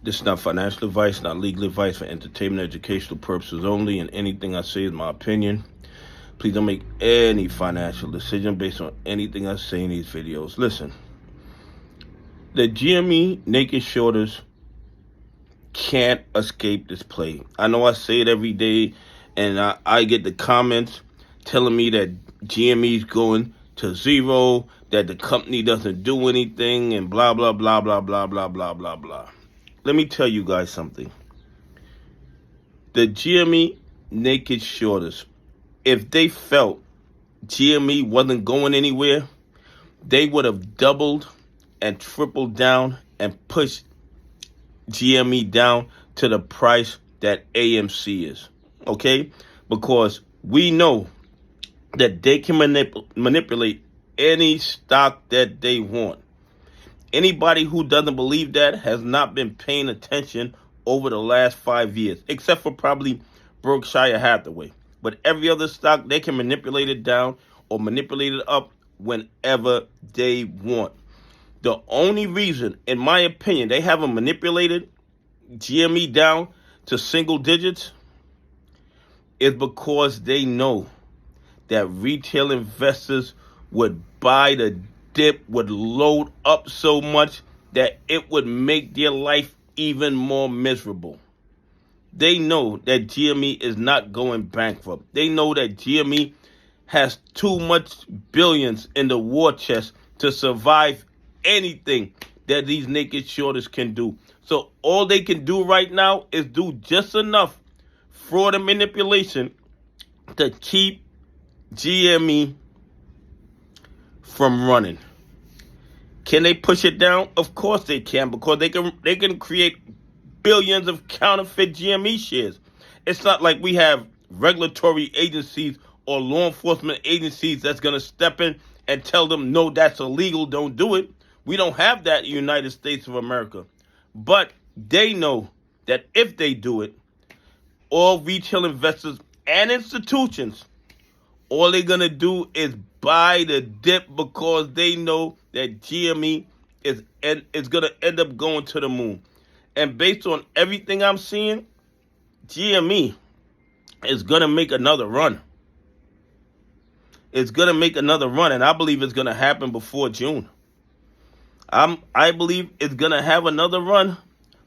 This is not financial advice, not legal advice, for entertainment, educational purposes only, and anything I say is my opinion. Please don't make any financial decision based on anything I say in these videos. Listen, the GME naked shorters can't escape this play. I know I say it every day, and I get the comments telling me that GME is going to zero, that the company doesn't do anything, and blah, blah, blah, blah, blah, blah, blah, blah, blah. Let me tell you guys something. The GME naked shorters, if they felt GME wasn't going anywhere, they would have doubled and tripled down and pushed GME down to the price that AMC is, okay? Because we know that they can manipulate any stock that they want. Anybody who doesn't believe that has not been paying attention over the last 5 years, except for probably Berkshire Hathaway. But every other stock, they can manipulate it down or manipulate it up whenever they want. The only reason, in my opinion, they haven't manipulated GME down to single digits is because they know that retail investors would buy the dip, would load up so much that it would make their life even more miserable. They know that GME is not going bankrupt. They know that GME has too much billions in the war chest to survive anything that these naked shorters can do. So all they can do right now is do just enough fraud and manipulation to keep GME from running. Can they push it down? Of course they can, because they can create billions of counterfeit GME shares. It's not like we have regulatory agencies or law enforcement agencies that's going to step in and tell them, no, that's illegal, don't do it. We don't have that in the United States of America. But they know that if they do it, all retail investors and institutions, all they're going to do is buy the dip, because they know that GME is going to end up going to the moon. And based on everything I'm seeing, GME is going to make another run. It's going to make another run, and I believe it's going to happen before June. I believe it's going to have another run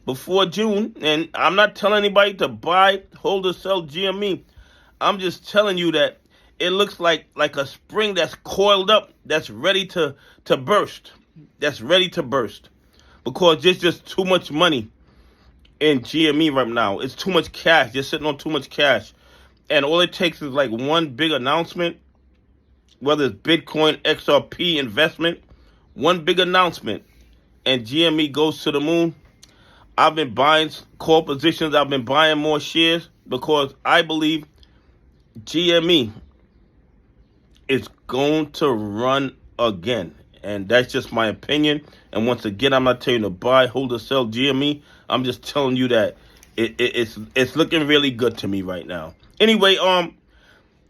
before June, and I'm not telling anybody to buy, hold, or sell GME. I'm just telling you that it looks like a spring that's coiled up, that's ready to burst. That's ready to burst. Because there's just too much money in GME right now. It's too much cash. You're sitting on too much cash. And all it takes is like one big announcement, whether it's Bitcoin, XRP investment, one big announcement, and GME goes to the moon. I've been buying call positions. I've been buying more shares because I believe GME is going to run again. And that's just my opinion. And once again, I'm not telling you to buy, hold, or sell GME. I'm just telling you that it's looking really good to me right now. Anyway,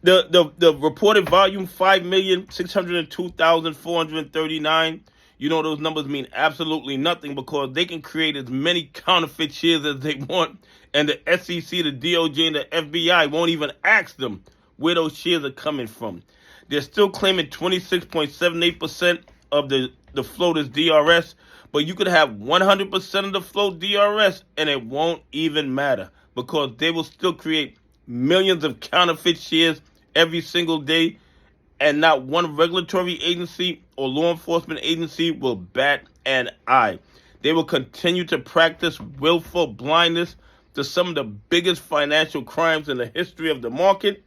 the reported volume, 5,602,439. You know, those numbers mean absolutely nothing, because they can create as many counterfeit shares as they want, and the SEC, the DOJ, and the FBI won't even ask them where those shares are coming from. They're still claiming 26.78% of the float is DRS, but you could have 100% of the float DRS, and it won't even matter, because they will still create millions of counterfeit shares every single day, and not one regulatory agency or law enforcement agency will bat an eye. They will continue to practice willful blindness to some of the biggest financial crimes in the history of the market.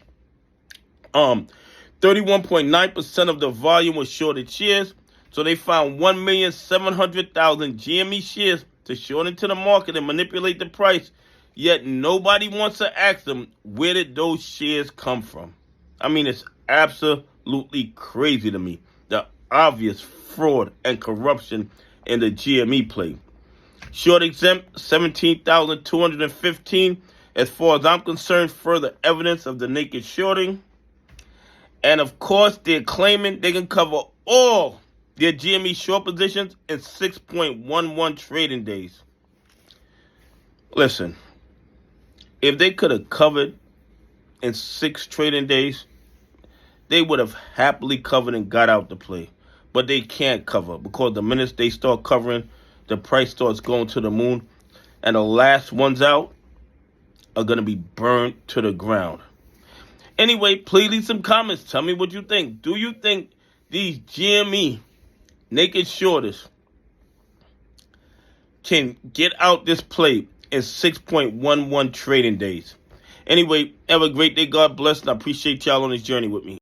31.9% of the volume was shorted shares, so they found 1,700,000 GME shares to short into the market and manipulate the price, yet nobody wants to ask them, where did those shares come from? I mean, it's absolutely crazy to me, the obvious fraud and corruption in the GME play. Short exempt, 17,215. As far as I'm concerned, further evidence of the naked shorting. And of course, they're claiming they can cover all their GME short positions in 6.11 trading days. Listen, if they could have covered in 6 trading days, they would have happily covered and got out the play. But they can't cover because the minute they start covering, the price starts going to the moon. And the last ones out are going to be burned to the ground. Anyway, please leave some comments. Tell me what you think. Do you think these GME naked shorters can get out this play in 6.11 trading days? Anyway, have a great day. God bless, and I appreciate y'all on this journey with me.